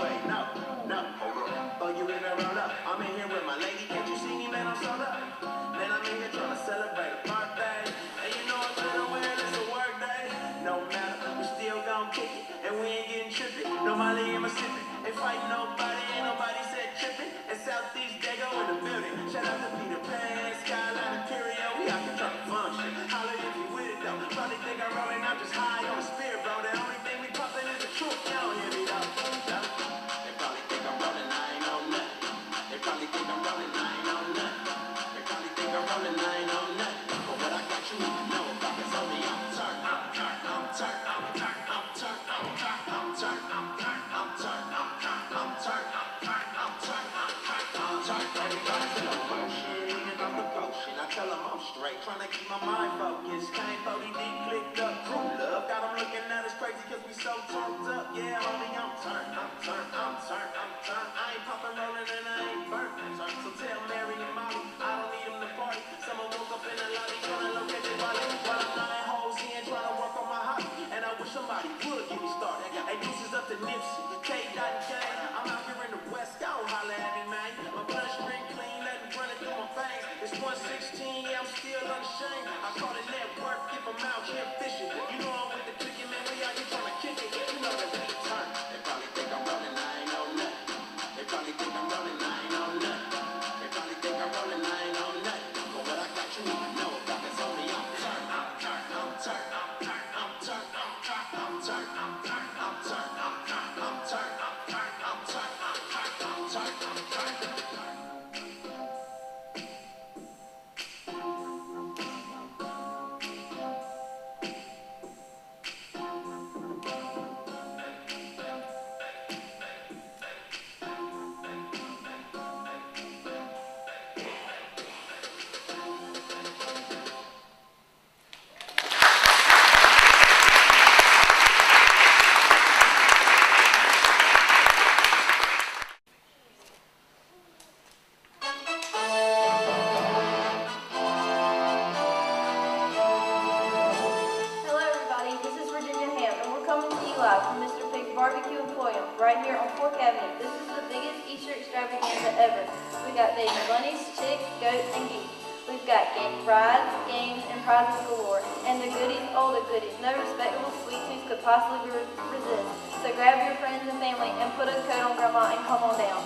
wait, no, hold up. Throw you in a roll up. I'm in here with my lady. Can't you see me, man? I'm sold up. Man, I'm in here trying to celebrate a birthday. And you know I'm trying to wear this a work day. No matter, we still gon' kick it. And we ain't getting trippy. No Molly in my sippin'. Ain't fighting nobody, ain't nobody said trippin'. And Southeast Dago in the building. Shout out to Peter Pan, Skyline Imperial. We out here trying to function. Holla if you with it though. Probably think I'm rolling, I'm just high on the spirit, bro. The only thing we poppin' is the truth. Y'all hear me though. They probably think I'm rolling, I ain't on nothing. They probably think I'm rolling, I ain't on nothing. They probably think I'm rolling, I ain't on nothing. But what I got you need to know about is only I'm turned, I'm turned, I'm turned, I'm turned, I'm turned, I'm turned, I'm turned, I'm turned, I'm turned, I'm turned, I'm turned, I'm turned, I'm turned, I'm turned. Everybody feel a motion, eating off the potion. I tell them I'm straight, trying to keep my mind focused. Came 40 deep, clicked up, crew love. Got them looking at us crazy cause we so turned up. Yeah, homie, I'm turned, I'm turned, I'm turned, I'm turned. I ain't poppin' rollin' and I ain't burnt. So tell Mary and Molly, I don't need them to party. Someone woke up in the lobby trying to locate their body. While I'm nine hoes in trying to work on my hobby. And I wish somebody would get me started. Hey, deuces up to Nipsey, K-Dot and K. I'm out here in the West, y'all holla at me, man. My bloodstream clean, let me run it through my veins. It's 116, yeah, I'm still unashamed. I call it network if I'm out here fishing. You know I'm with the chicken, man, we out here trying to kick it. You know that we turn. They probably think I'm rolling, I ain't on nothing. They probably think I'm rolling, I ain't on nothing. They probably think I'm rolling, I ain't on nothing. But what I got you need to know about is only I'm turned, I'm turned, I'm turned, I'm turned, I'm turned, I'm turned, I'm turned, I'm turned, I'm turned, I'm turned, I'm turned, I'm turned, I'm turned, I'm turned, I'm turned, I'm turned. Hello everybody, this is Virginia Ham, and we're coming to you live from Mr. Pig's Barbecue in Floyd, right here on Fork Avenue. This is the biggest Easter extravaganza ever. We got baby bunnies, chicks, goats, and geese. We've got rides, games, and prizes galore. And the goodies, all the goodies, no respectable sweet tooth could possibly resist. So grab your friends and family and put a coat on Grandma and come on down.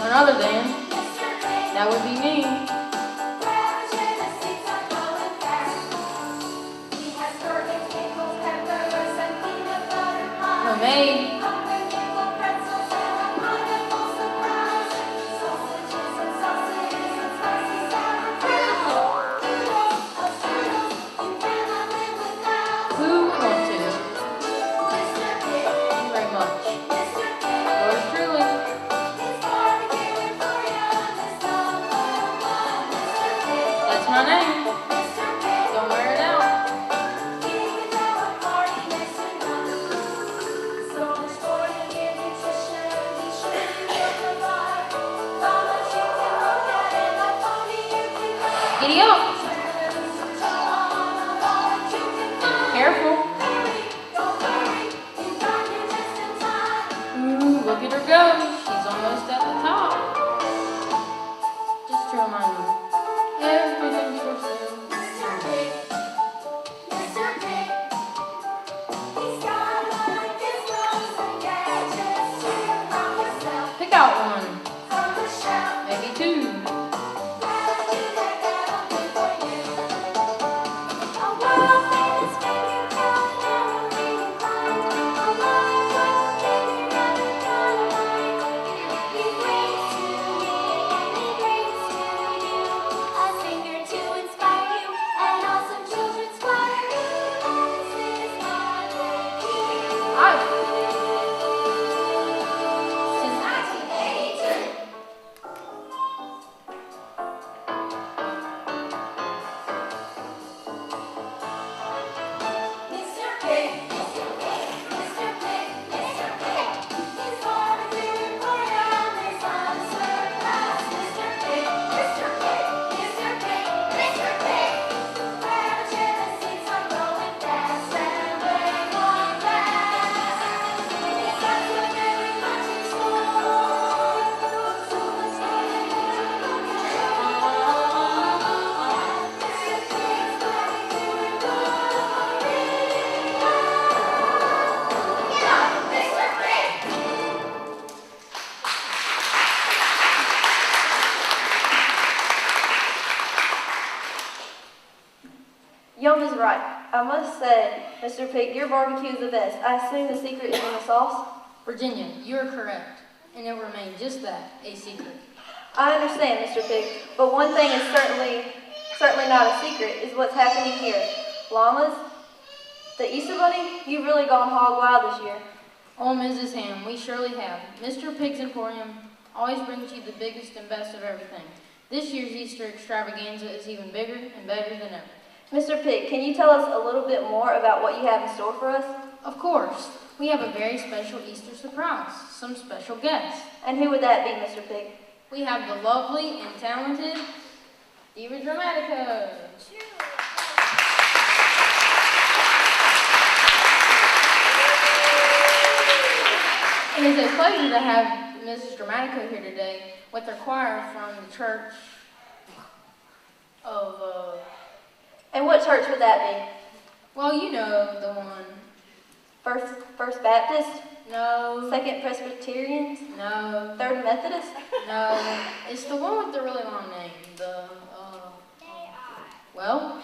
Other than, that would be me. Homemade. Who would want to? Thank you very much. Yours truly. That's my name. Don't wear it out. Giddy up. Careful. Ooh, look at her go. She's almost at the top. Just to remind you. Everything's for sale. Mr. Pig. Mr. Pig. He's got like his clothes and gadgets to help yourself Pick out one. from the shelf. Maybe two. Where would you like that on before right. I must say, Mr. Pig, your barbecue is the best. I assume the secret is in the sauce? Virginia, you are correct, and it will remain just that, a secret. I understand, Mr. Pig, but one thing is certainly not a secret, is what's happening here. Llamas? The Easter Bunny? You've really gone hog wild this year. Oh, Mrs. Ham, we surely have. Mr. Pig's Emporium always brings you the biggest and best of everything. This year's Easter extravaganza is even bigger and better than ever. Mr. Pig, can you tell us a little bit more about what you have in store for us? Of course, we have a very special Easter surprise, some special guests. And who would that be, Mr. Pig? We have the lovely and talented Diva Dramatica. It is a pleasure to have Mrs. Dramatica here today with her choir from the church of, And what church would that be? well, you know the one. First Baptist? No, Second Presbyterians? no, Third Methodist? no. It's the one with the really long name. Well,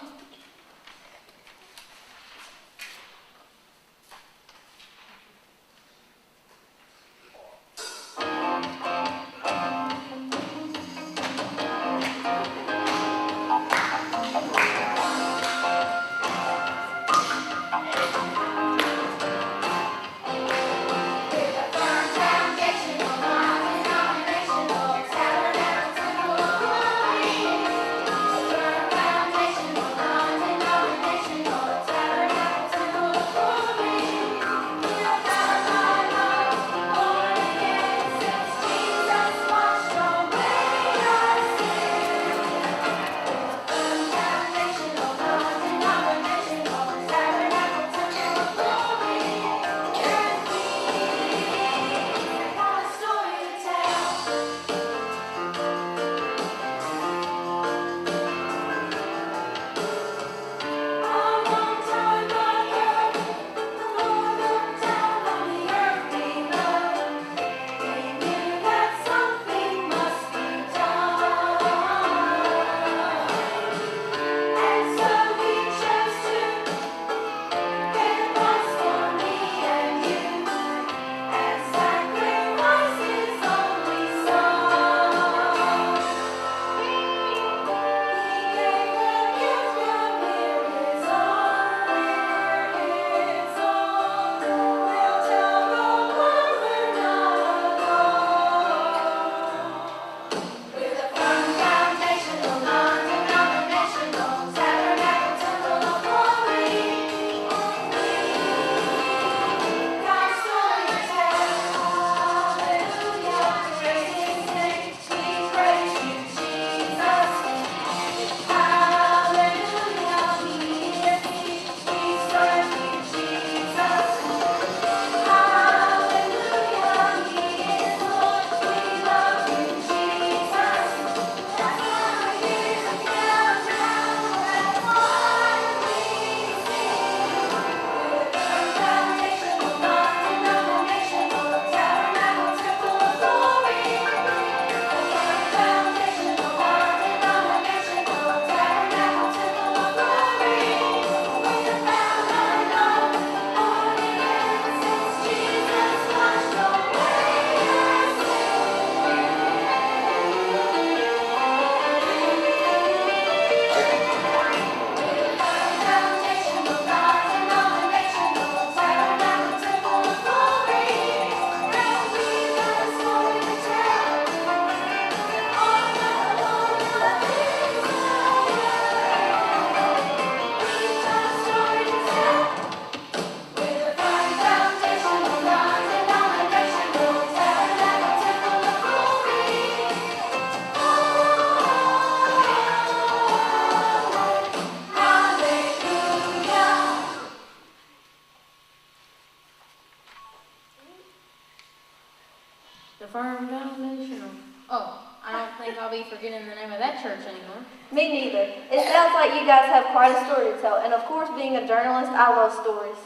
the Firm Foundation. Oh, I don't think I'll be forgetting the name of that church anymore. Me neither. It sounds like you guys have quite a story to tell, and of course, being a journalist, I love stories.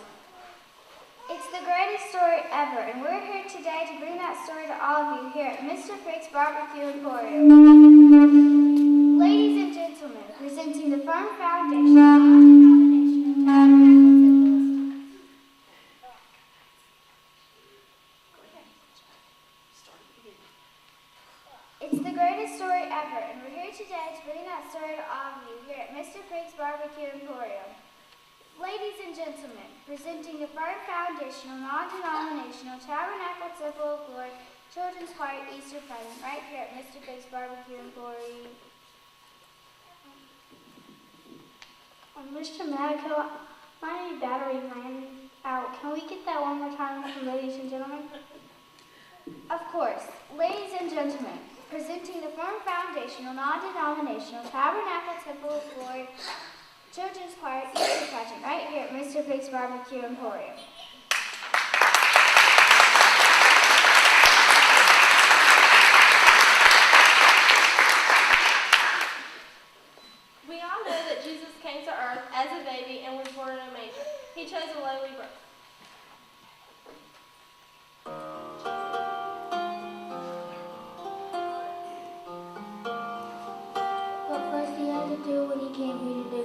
It's the greatest story ever, and we're here today to bring that story to all of you here at Mr. Pig's Barbecue Emporium. Ladies and gentlemen, presenting the Firm Foundation, non-denominational It's the greatest story ever, and we're here today to bring that story to all of you here at Mr. Pig's Barbecue Emporium. Ladies and gentlemen, presenting the firm foundational, non-denominational Tabernacle Temple of Glory Children's Choir Easter present right here at Mr. Pig's Barbecue Emporium. Mr. Madico, my battery ran out. Can we get that one more time, ladies and gentlemen? Of course. Ladies and gentlemen, presenting the firm foundational, non-denominational Tabernacle Temple of Glory Children's Choir Easter pageant right here at Mr. Pig's Barbecue Emporium. We all know that Jesus came to earth as a baby and was born in a manger. He chose a lowly birth. But first he had to do what he came here to do.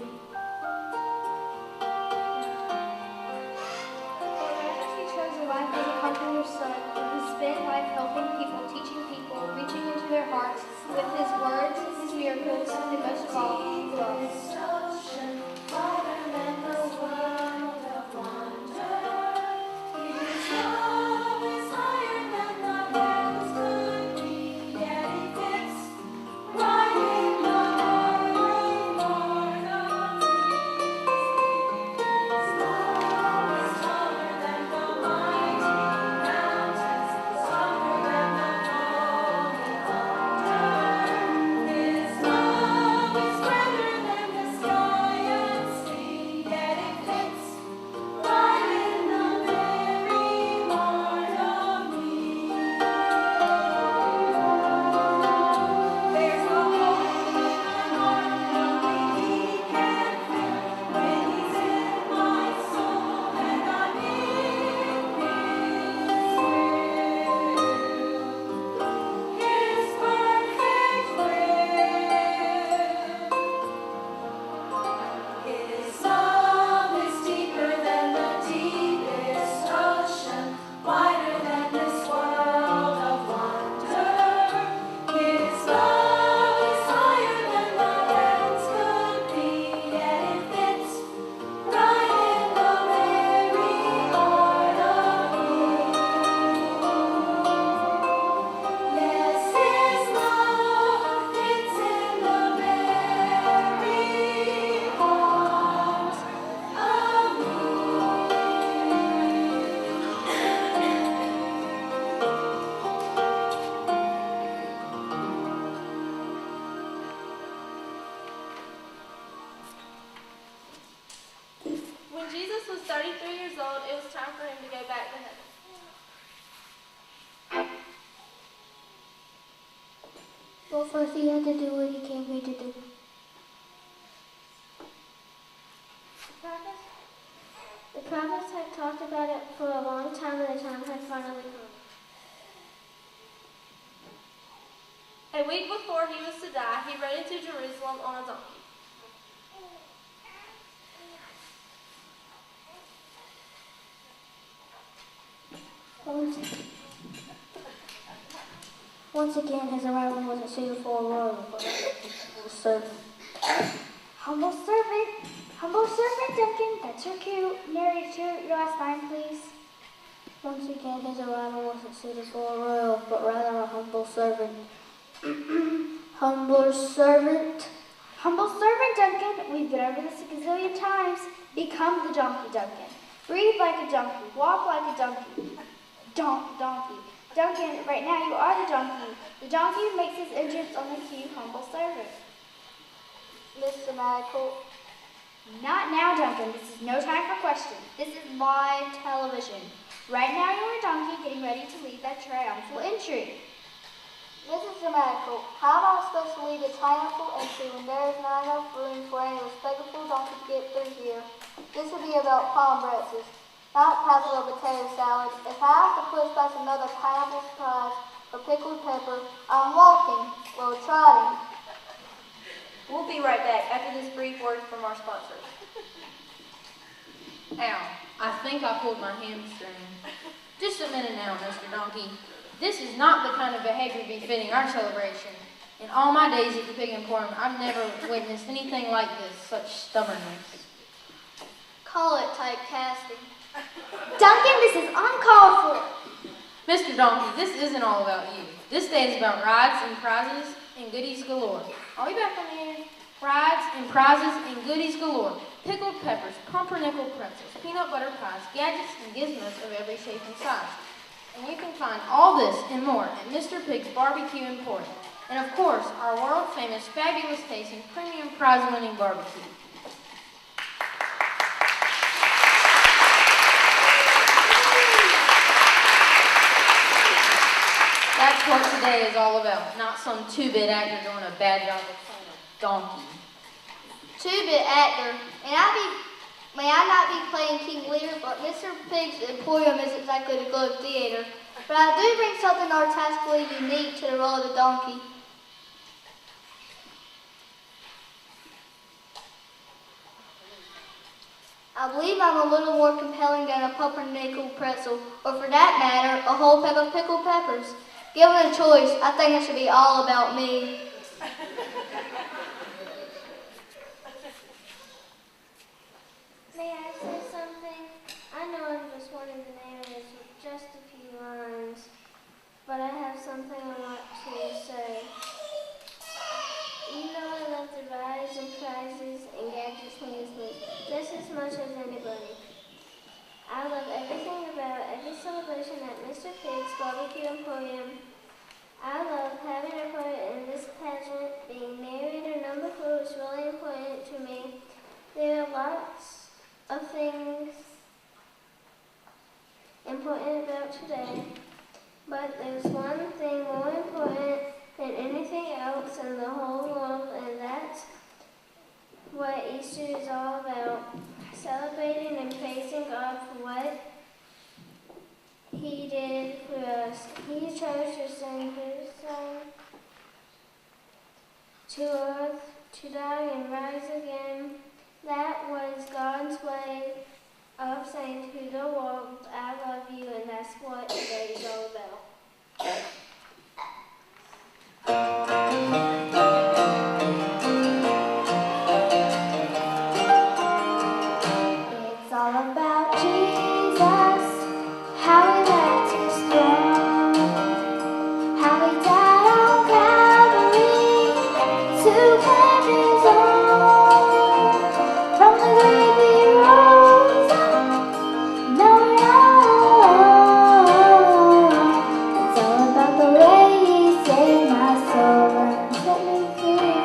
He chose a life as a carpenter's son, and he spent life helping people, teaching people, reaching into their hearts with his words, his miracles, and most of all, love. When Jesus was 33 years old, it was time for him to go back to heaven. Well, first he had to do what he came here to do. The prophets had talked about it for a long time, and the time had finally come. A week before he was to die, he rode into Jerusalem on a donkey. Once again, his arrival wasn't suited for a royal, but a servant. Humble servant, Duncan, that's your cue. Narrator, your last line, please. Once again, his arrival wasn't suited for a royal, but rather a humble servant. Humble servant, Duncan. We've been over this a gazillion times. Become the donkey, Duncan. Breathe like a donkey. Walk like a donkey. Donkey. Duncan, right now you are the donkey. The donkey who makes his entrance on the queue, humble servant. Mr. Madicle. Not now, Duncan. This is no time for questions. This is live television. Right now you're a donkey getting ready to lead that triumphal entry. Mrs. Madicle, how am I supposed to lead a triumphal entry when there is not enough room for any respectable donkey to get through here? This would be about palm bretzels, not capital potato salad. If I have to push past another pineapple surprise or pickled pepper, I'm walking, well, trotting. We'll be right back after this brief word from our sponsors. Ow, I think I pulled my hamstring. Just a minute now, Mr. Donkey. This is not the kind of behavior befitting our celebration. In all my days at the Pig Emporium, I've never witnessed anything like this, such stubbornness. Call it typecasting. Duncan, this is uncalled for. Mr. Donkey, this isn't all about you. This day is about rides and prizes and goodies galore. Are we back on the air? Rides and prizes and goodies galore. Pickled peppers, pumpernickel pretzels, peanut butter pies, gadgets and gizmos of every shape and size. And you can find all this and more at Mr. Pig's Barbecue Emporium. And of course, our world-famous, fabulous tasting, premium prize-winning barbecue. That's what today is all about, not some two-bit actor doing a bad job of playing a donkey. Two-bit actor. May I not be playing King Lear, but Mr. Pig's Emporium isn't exactly the Globe Theater. But I do bring something artistically unique to the role of the donkey. I believe I'm a little more compelling than a pumpernickel pretzel, or for that matter, a whole peck of pickled peppers. Given a choice, I think it should be all about me. May I say something? I know I'm just one of the narrators with just a few lines, but I have something I want to say. You know I love the rides and prizes and gadgets and gizmos just as much as anybody. I love everything about every celebration at Mr. Pig's Barbecue Emporium. I love having a part in this pageant. Being narrator number 4 is really important to me. There are lots of things important about today, but there's one thing more important than anything else in the whole world, and that's what Easter is all about. Celebrating and praising God for what He did for us. He chose to send His Son to earth to die and rise again. That was God's way of saying to the world, I love you, and that's what today is all about. It's all about Jesus, how He left His throne, how He died on Calvary to claim His own. From the grave He rose up, now we're all alone. It's all about the way He saved my soul and set me free.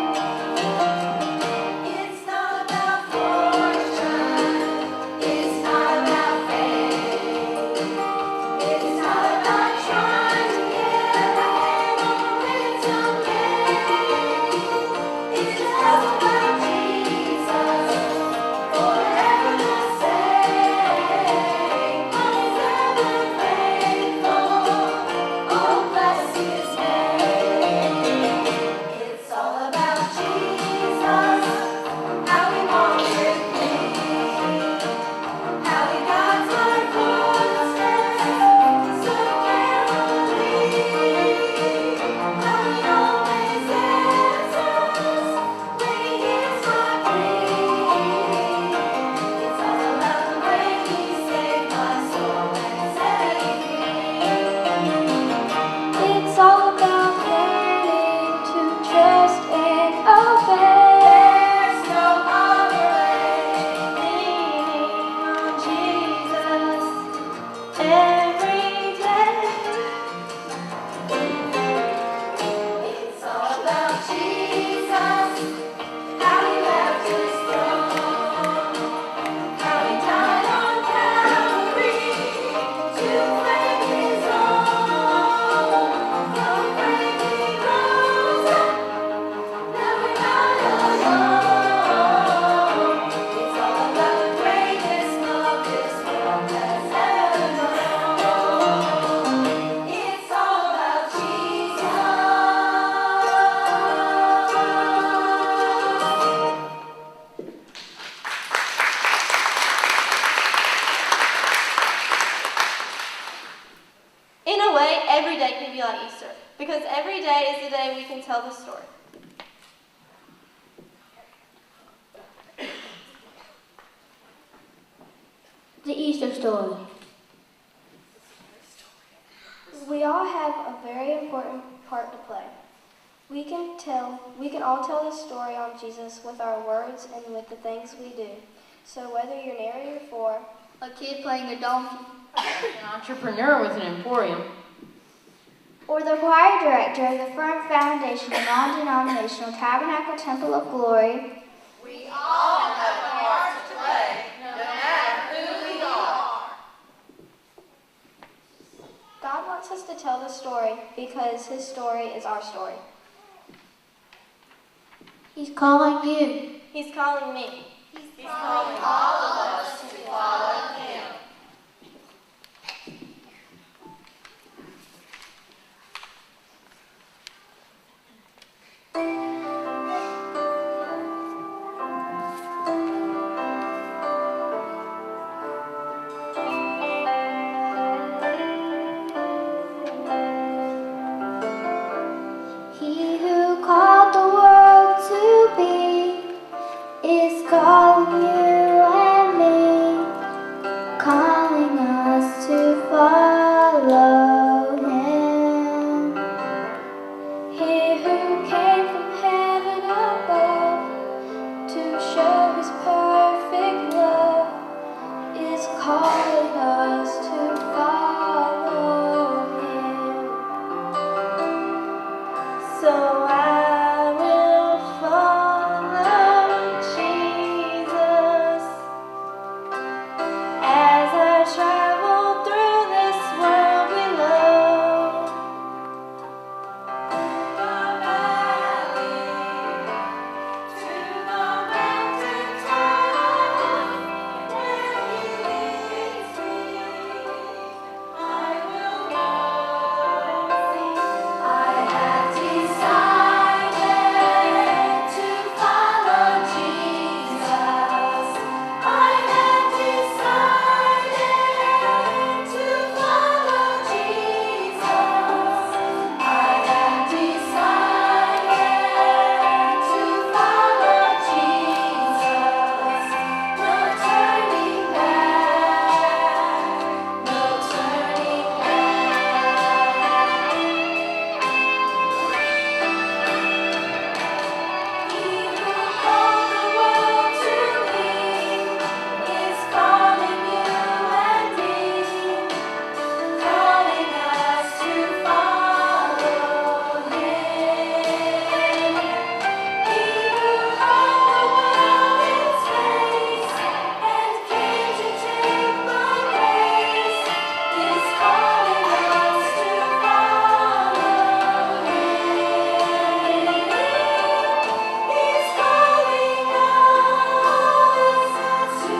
It's not about fortune, it's not about fame, it's not about trying to get ahead on Because every day is the day we can tell the story. The Easter story. We all have a very important part to play. We can all tell the story on Jesus with our words and with the things we do. So whether you're narrator for A kid playing a donkey. An entrepreneur with an emporium. or the choir director of the Firm Foundation of Non-Denominational Tabernacle Temple of Glory, God wants us to tell the story because His story is our story. He's calling you. He's calling me. He who called the world to be is calling you and me, calling us to follow Him. He who came from heaven above to show His perfect love is calling us to follow Him. So I will follow Jesus as I travel through this world below. The valley to the mountain top, where He leads me, I will go. I have decided to follow Jesus. I have decided to follow Jesus. I have decided to follow Jesus. No turning back. No turning back. He who called the world to me is calling you and me, calling us to follow Him. He who hung the world in space and came to take my place is calling us to follow Him. He's calling us to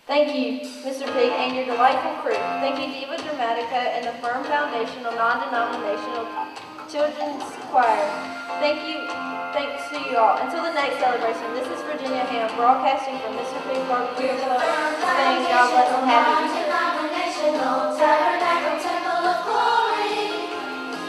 Thank you, Mr. Pig, and your delightful crew. Thank you, Diva Dramatica and the Firm Foundation of Non-Denominational Children's Choir. Thanks to you all. Until the next celebration, this is Virginia Ham, broadcasting from Mr. Pig's Barbecue and Flow, saying God bless and happy Easter. Non-denominational Tabernacle Temple of Glory.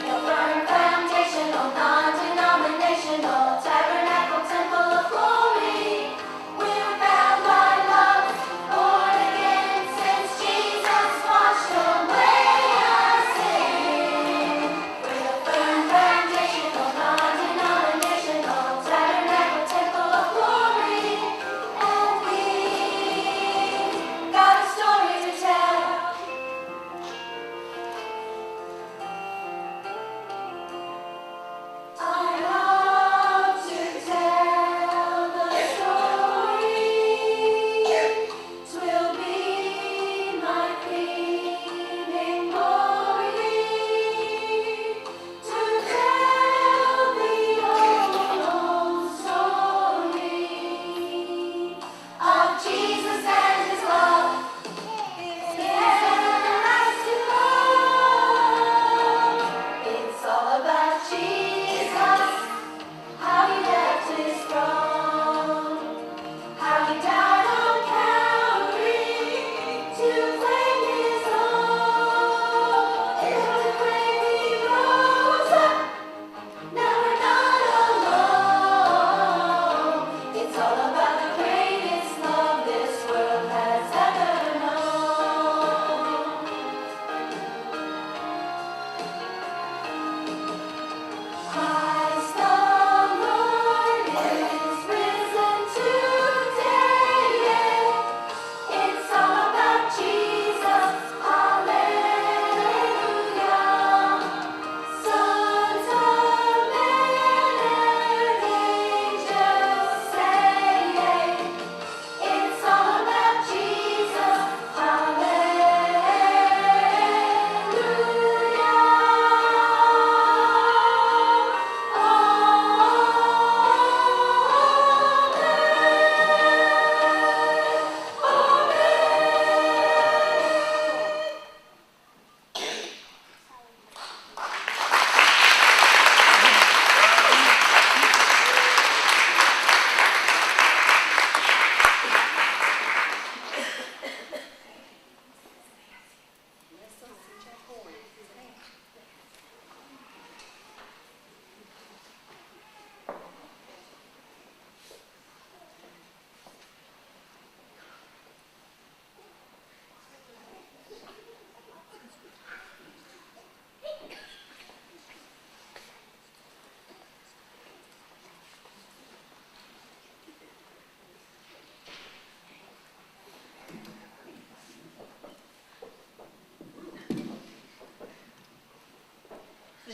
The Firm Foundational Non-denominational Tabernacle Temple of Glory. We're bound by love, born again since Jesus washed away our sin. We're the Firm Foundational Non-denominational Tabernacle Temple of Glory, and we got a story to tell.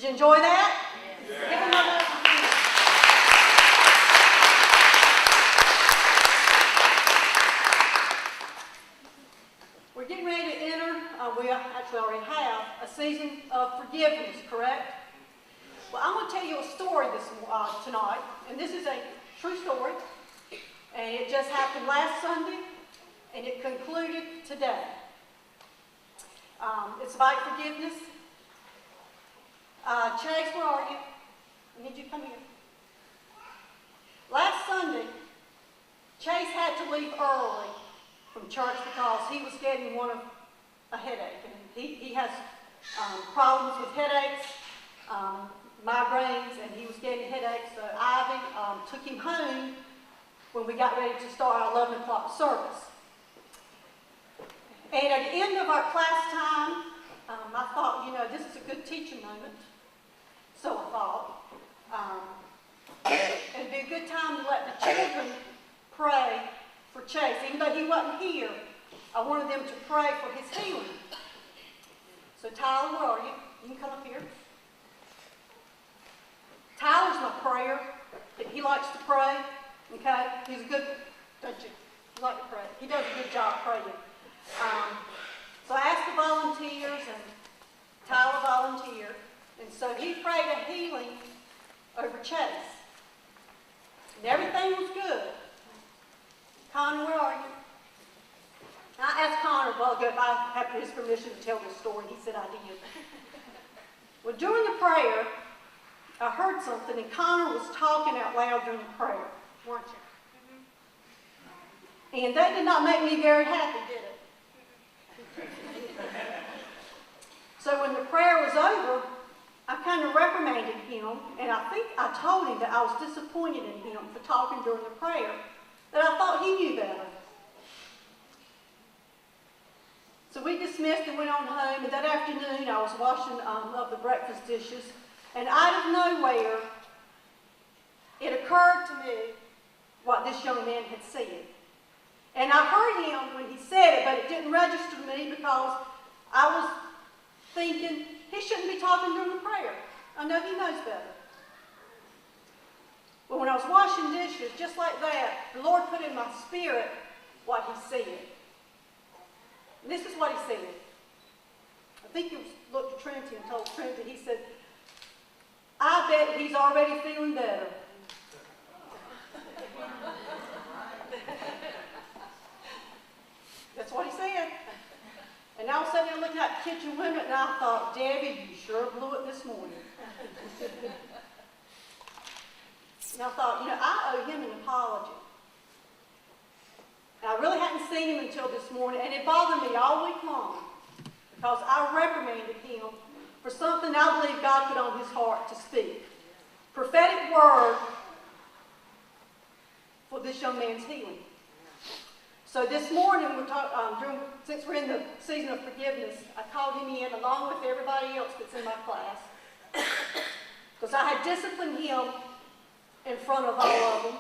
Did you enjoy that? Yeah. Give them another. We're getting ready to enter, we actually already have, a season of forgiveness, correct? Well, I'm going to tell you a story tonight, and this is a true story, and it just happened last Sunday, and it concluded today. It's about forgiveness. Chase, where are you? I need you to come here. Last Sunday, Chase had to leave early from church because he was getting a headache. And he has problems with headaches, migraines, and he was getting headaches. So Ivy took him home when we got ready to start our 11 o'clock service. And at the end of our class time, I thought, this is a good teaching moment. So I thought, it'd be a good time to let the children pray for Chase. Even though he wasn't here, I wanted them to pray for his healing. So Tyler, where are you? You can come up here. Tyler's my prayer. He likes to pray. Okay? He's a good, don't you? You like to pray. He does a good job praying. So I asked the volunteers, and Tyler volunteered. And so he prayed a healing over Chase. And everything was good. Connor, where are you? I asked Connor a while ago if I had his permission to tell this story. He said I did. Well, during the prayer, I heard something, and Connor was talking out loud during the prayer, weren't you? And that did not make me very happy, did it? So when the prayer was over, I kind of reprimanded him, and I think I told him that I was disappointed in him for talking during the prayer, that I thought he knew better. So we dismissed and went on home, and that afternoon I was washing up the breakfast dishes, and out of nowhere, it occurred to me what this young man had said. And I heard him when he said it, but it didn't register to me because I was thinking, he shouldn't be talking during the prayer. I know he knows better. But when I was washing dishes, just like that, the Lord put in my spirit what he said. And this is what he said. I think he looked at Trinity and told Trinity, he said, I bet he's already feeling better. That's what he said. And I was sitting there looking at the kitchen window, and I thought, Debbie, you sure blew it this morning. And I thought, I owe him an apology. And I really hadn't seen him until this morning, and it bothered me all week long because I reprimanded him for something I believe God put on his heart to speak. Prophetic word for this young man's healing. So this morning, since we're in the season of forgiveness, I called him in along with everybody else that's in my class because I had disciplined him in front of all of them,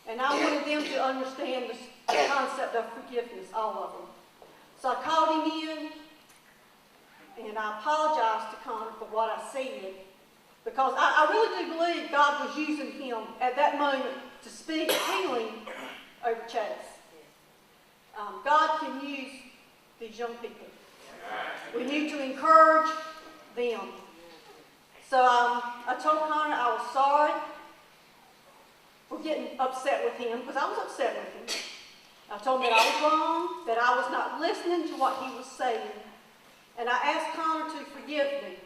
and I wanted them to understand the concept of forgiveness, all of them. So I called him in, and I apologized to Connor for what I said because I really do believe God was using him at that moment to speak healing over Chase. God can use these young people. We need to encourage them. So I told Connor I was sorry for getting upset with him, because I was upset with him. I told him that I was wrong, that I was not listening to what he was saying. And I asked Connor to forgive me.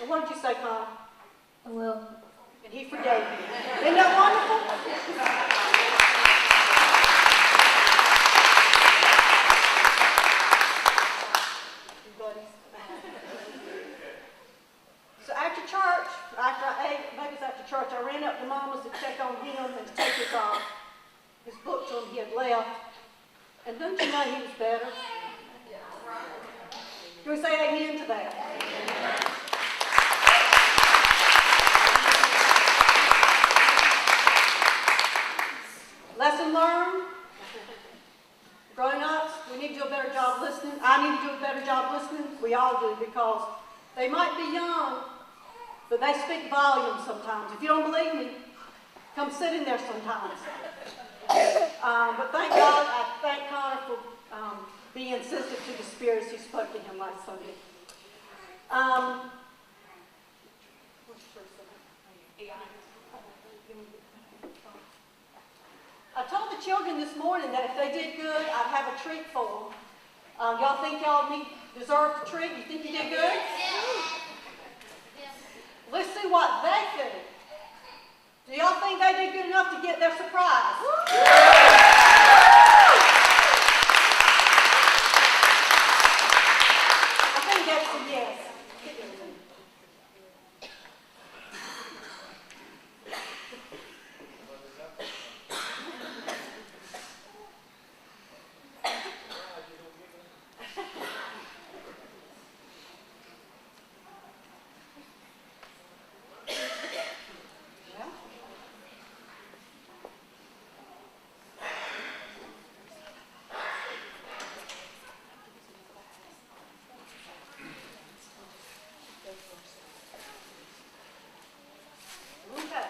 And what did you say, Connor? I will. And he forgave me. Isn't that wonderful? So after church, after I ate, maybe it was after church, I ran up to Mama's to check on him and to take his book to him he had left. And don't you know he was better? Do we say amen to that? Lesson learned. Grown-ups, we need to do a better job listening. I need to do a better job listening. We all do, because they might be young, but they speak volumes sometimes. If you don't believe me, come sit in there sometimes. But thank God, I thank Connor for being sensitive to the spirits who spoke to him last Sunday. I told the children this morning that if they did good, I'd have a treat for them. Y'all think y'all deserve the treat? You think you did good? Let's see what they think. Do y'all think they did good enough to get their surprise? I think that's a yes. Okay.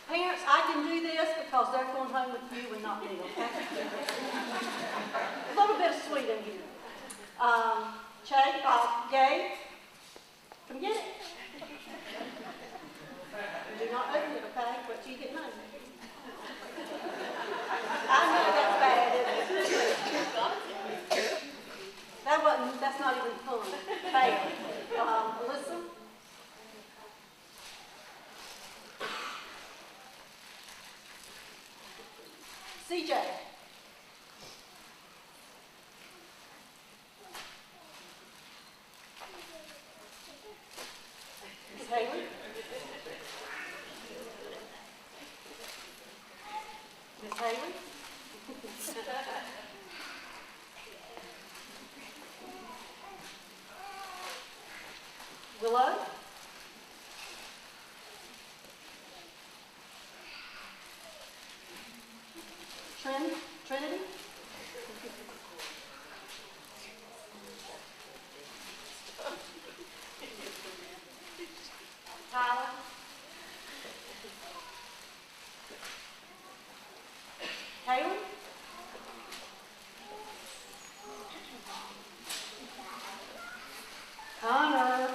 Parents, I can do this because they're going home with you and not me, okay? A little bit of sweet in here. Gabe, come get it. Do not open it, okay? But you get mine. I know that's bad, isn't it? That's not even fun. Bad. Melissa? CJ. Miss Haley. Miss Haley. Willow. Trinity? Tyler? Haley? Connor?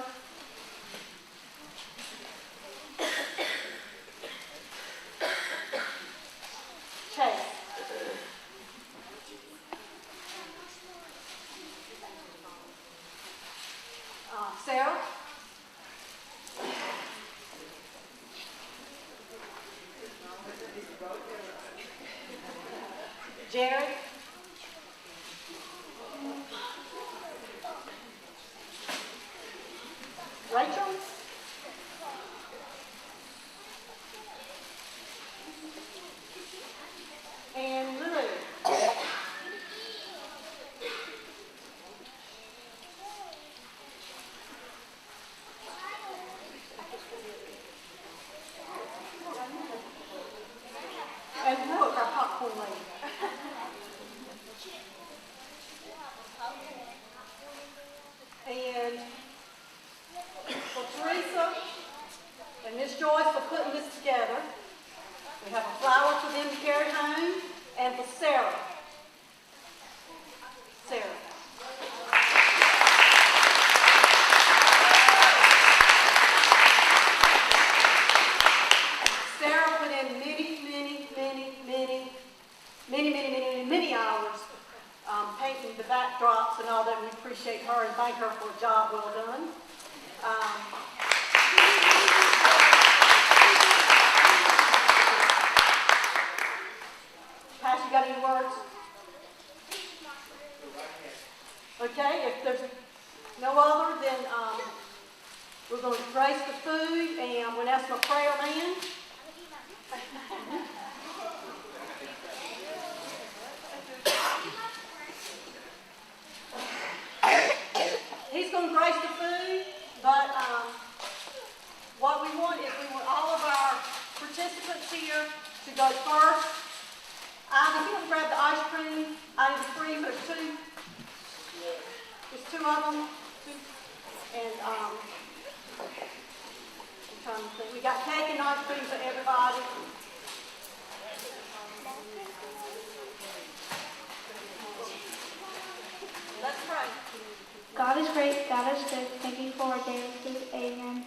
Chase? Sarah? Jerry? Rachel? And Lily? And Brooke, our popcorn lady. And for Teresa and Miss Joyce for putting this together. We have a flower for them to carry home, and for Sarah. Sarah. Sarah put in many hours painting the backdrops and all that. We appreciate her and thank her for a job well done. Cash, you got any words? Okay, if there's no other, then we're going to grace the food, and I'm going to ask my prayer man. He's going to grace the food, but what we want is we want all of our participants here to go first. If you want to grab the ice cream, I need the cream, there's two. There's two of them. And, I'm trying to think, we got cake and ice cream for everybody. Let's pray. God is great, God is good. Thank you for our daily food. Amen.